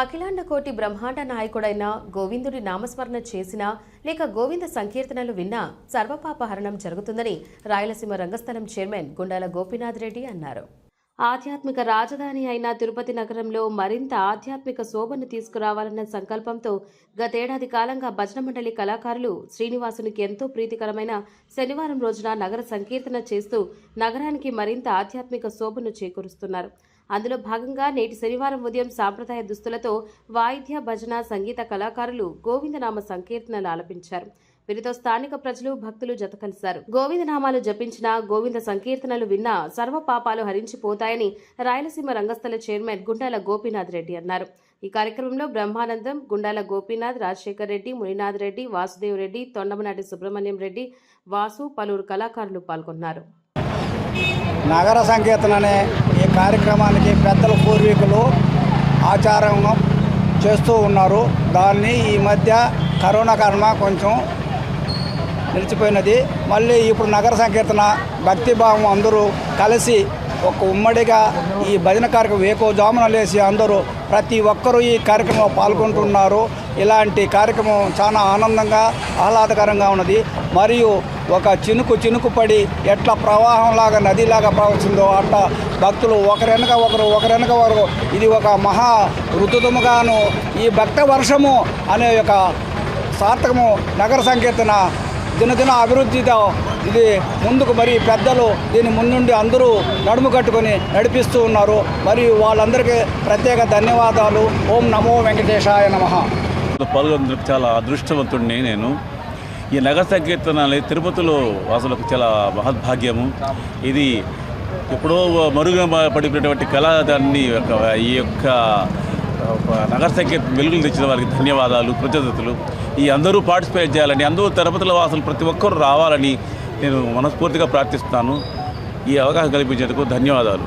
అఖిలాండ కోటి బ్రహ్మాండ నాయకుడైన గోవిందుడి నామస్మరణ చేసినా లేక గోవింద సంకీర్తనలు విన్నా సర్వపాపహరణం జరుగుతుందని రాయలసీమ రంగస్థలం చైర్మన్ గుండాల గోపీనాథ్ రెడ్డి అన్నారు. ఆధ్యాత్మిక రాజధాని అయిన తిరుపతి నగరంలో మరింత ఆధ్యాత్మిక శోభను తీసుకురావాలన్న సంకల్పంతో గతేడాది కాలంగా భజన మండలి కళాకారులు శ్రీనివాసునికి ఎంతో ప్రీతికరమైన శనివారం రోజున నగర సంకీర్తన చేస్తూ నగరానికి మరింత ఆధ్యాత్మిక శోభను చేకూరుస్తున్నారు. అందులో భాగంగా నేటి శనివారం ఉదయం సాంప్రదాయ దుస్తులతో వాయిద్య భజన సంగీత కళాకారులు గోవిందనామ సంకీర్తనలు ఆలపించారు. వీరితో స్థానిక ప్రజలు భక్తులు జతకలిశారు. గోవిందనామాలు జపించిన గోవింద సంకీర్తనలు విన్నా సర్వ పాపాలు హరించిపోతాయని రాయలసీమ రంగస్థల చైర్మన్ గుండాల గోపీనాథ్ రెడ్డి అన్నారు. ఈ కార్యక్రమంలో బ్రహ్మానందం, గుండాల గోపీనాథ్, రాజశేఖర్ రెడ్డి, మునినాథ్ రెడ్డి, వాసుదేవ్ రెడ్డి, తొండమనాటి సుబ్రహ్మణ్యం రెడ్డి, వాసు పలువురు కళాకారులు పాల్గొన్నారు. నగర సంకీర్తన అనే ఈ కార్యక్రమానికి పెద్దల పూర్వీకులు ఆచారం చేస్తూ ఉన్నారు. దాన్ని ఈ మధ్య కరోనా కారణంగా కొంచెం నిలిచిపోయినది. మళ్ళీ ఇప్పుడు నగర సంకీర్తన భక్తిభావం అందరూ కలిసి ఒక ఉమ్మడిగా ఈ భజన కార్యక్రమం వేకోజామున లేసి అందరూ ప్రతి ఒక్కరూ ఈ కార్యక్రమంలో పాల్గొంటున్నారు. ఇలాంటి కార్యక్రమం చాలా ఆనందంగా ఆహ్లాదకరంగా ఉన్నది. మరియు ఒక చినుకు పడి ఎట్లా ప్రవాహంలాగా నదిలాగా ప్రవహించిందో అట్లా భక్తులు ఒకరెనక ఒకరు ఇది ఒక మహా ఋతుముగాను ఈ భక్త వర్షము అనే ఒక సార్థకము నగర సంకీర్తన దినదిన అభివృద్ధితో ఇది ముందుకు మరి పెద్దలు దీని ముందుండి అందరూ నడుము కట్టుకొని నడిపిస్తూ ఉన్నారు. మరియు వాళ్ళందరికీ ప్రత్యేక ధన్యవాదాలు. ఓం నమో వెంకటేశాయ నమః. పాల్గొందుకు చాలా అదృష్టవంతుడిని నేను. ఈ నగర సంకీర్తన తిరుపతిలో అసలు చాలా మహద్భాగ్యము. ఇది ఎప్పుడో మరుగున పడిపోయినటువంటి కళ దాన్ని ఈ యొక్క నగర సంకీర్తన వెలుగులు తెచ్చిన వారికి ధన్యవాదాలు, కృతజ్ఞతలు. ఈ అందరూ పార్టిసిపేట్ చేయాలని, అందరూ తిరుపతిలో వాసులు ప్రతి ఒక్కరూ రావాలని నేను మనస్ఫూర్తిగా ప్రార్థిస్తున్నాను. ఈ అవకాశం కల్పించేందుకు ధన్యవాదాలు.